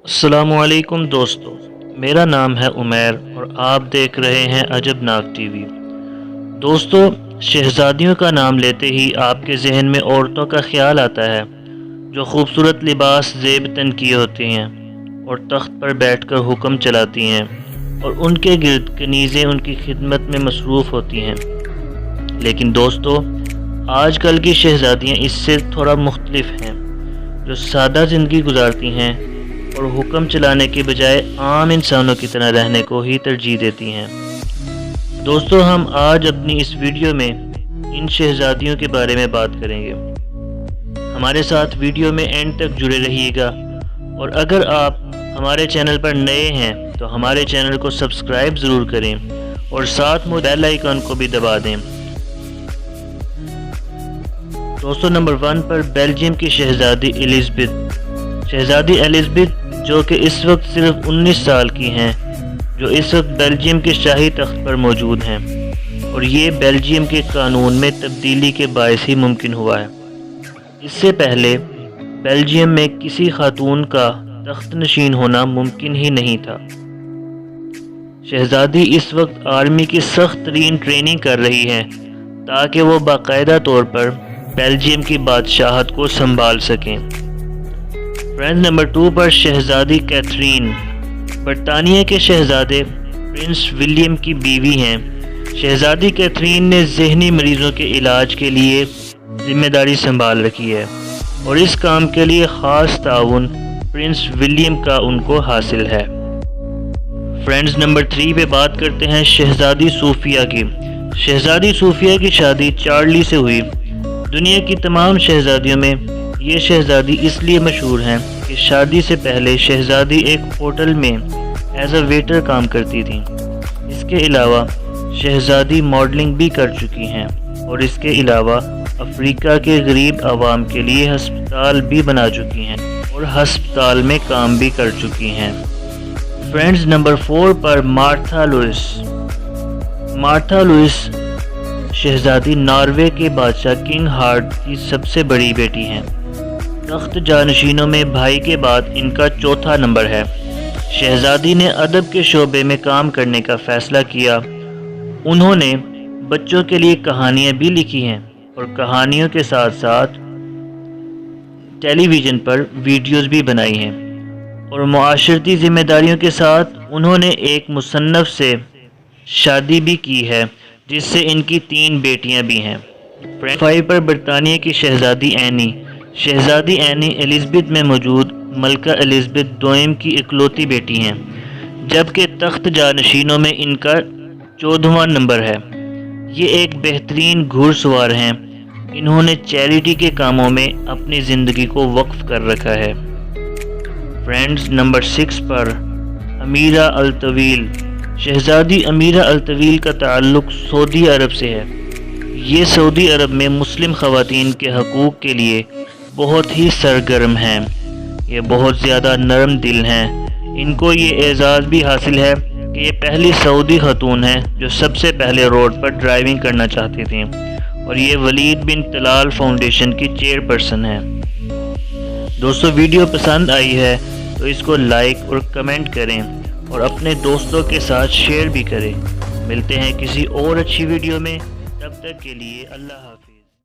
السلام علیکم دوستو، میرا نام ہے عمیر اور آپ دیکھ رہے ہیں عجب ناک ٹی وی۔ دوستو، شہزادیوں کا نام لیتے ہی آپ کے ذہن میں عورتوں کا خیال آتا ہے جو خوبصورت لباس زیب تن کیے ہوتی ہیں اور تخت پر بیٹھ کر حکم چلاتی ہیں اور ان کے گرد کنیزیں ان کی خدمت میں مصروف ہوتی ہیں۔ لیکن دوستو، آج کل کی شہزادیاں اس سے تھوڑا مختلف ہیں، جو سادہ زندگی گزارتی ہیں اور حکم چلانے کے بجائے عام انسانوں کی طرح رہنے کو ہی ترجیح دیتی ہیں۔ دوستو، ہم آج اپنی اس ویڈیو میں ان شہزادیوں کے بارے میں بات کریں گے۔ ہمارے ساتھ ویڈیو میں اینڈ تک جڑے رہیے گا، اور اگر آپ ہمارے چینل پر نئے ہیں تو ہمارے چینل کو سبسکرائب ضرور کریں اور ساتھ میں بیل آئیکن کو بھی دبا دیں۔ دوستو، نمبر 1 پر بیلجیم کی شہزادی الزبتھ۔ شہزادی الزبتھ، جو کہ اس وقت صرف 19 سال کی ہیں، جو اس وقت بیلجیم کے شاہی تخت پر موجود ہیں، اور یہ بیلجیم کے قانون میں تبدیلی کے باعث ہی ممکن ہوا ہے۔ اس سے پہلے بیلجیم میں کسی خاتون کا تخت نشین ہونا ممکن ہی نہیں تھا۔ شہزادی اس وقت آرمی کی سخت ترین ٹریننگ کر رہی ہیں تاکہ وہ باقاعدہ طور پر بیلجیم کی بادشاہت کو سنبھال سکیں۔ فرینڈ، نمبر 2 پر شہزادی کیتھرین۔ برطانیہ کے شہزادے پرنس ولیم کی بیوی ہیں۔ شہزادی کیتھرین نے ذہنی مریضوں کے علاج کے لیے ذمہ داری سنبھال رکھی ہے، اور اس کام کے لیے خاص تعاون پرنس ولیم کا ان کو حاصل ہے۔ فرینڈز، نمبر 3 پہ بات کرتے ہیں شہزادی صوفیہ کی۔ شہزادی صوفیہ کی شادی چارلی سے ہوئی۔ دنیا کی تمام شہزادیوں میں یہ شہزادی اس لیے مشہور ہیں کہ شادی سے پہلے شہزادی ایک ہوٹل میں ایز اے ویٹر کام کرتی تھیں۔ اس کے علاوہ شہزادی ماڈلنگ بھی کر چکی ہیں، اور اس کے علاوہ افریقہ کے غریب عوام کے لیے ہسپتال بھی بنا چکی ہیں اور ہسپتال میں کام بھی کر چکی ہیں۔ فرینڈز، نمبر 4 پر مارتھا لوئس۔ مارتھا لوئس شہزادی ناروے کے بادشاہ کنگ ہارٹ کی سب سے بڑی بیٹی ہیں۔ تخت جانشینوں میں بھائی کے بعد ان کا 4تھا نمبر ہے۔ شہزادی نے ادب کے شعبے میں کام کرنے کا فیصلہ کیا۔ انہوں نے بچوں کے لیے کہانیاں بھی لکھی ہیں، اور کہانیوں کے ساتھ ساتھ ٹیلی ویژن پر ویڈیوز بھی بنائی ہیں، اور معاشرتی ذمہ داریوں کے ساتھ انہوں نے ایک مصنف سے شادی بھی کی ہے جس سے ان کی 3 بیٹیاں بھی ہیں۔ 5 پر برطانیہ کی شہزادی اینی۔ شہزادی اینی الزبتھ میں موجود ملکہ الزبتھ دوئم کی اکلوتی بیٹی ہیں، جبکہ تخت جانشینوں میں ان کا 14واں نمبر ہے۔ یہ ایک بہترین گھڑ سوار ہیں۔ انہوں نے چیریٹی کے کاموں میں اپنی زندگی کو وقف کر رکھا ہے۔ فرینڈز، نمبر 6 پر امیرہ الطویل۔ شہزادی امیرہ الطویل کا تعلق سعودی عرب سے ہے۔ یہ سعودی عرب میں مسلم خواتین کے حقوق کے لیے بہت ہی سرگرم ہیں۔ یہ بہت زیادہ نرم دل ہیں۔ ان کو یہ اعزاز بھی حاصل ہے کہ یہ پہلی سعودی خاتون ہیں جو سب سے پہلے روڈ پر ڈرائیونگ کرنا چاہتی تھیں، اور یہ ولید بن طلال فاؤنڈیشن کی چیئرپرسن ہیں۔ دوستو، ویڈیو پسند آئی ہے تو اس کو لائک اور کمنٹ کریں، اور اپنے دوستوں کے ساتھ شیئر بھی کریں۔ ملتے ہیں کسی اور اچھی ویڈیو میں، تب تک کے لیے اللہ حافظ۔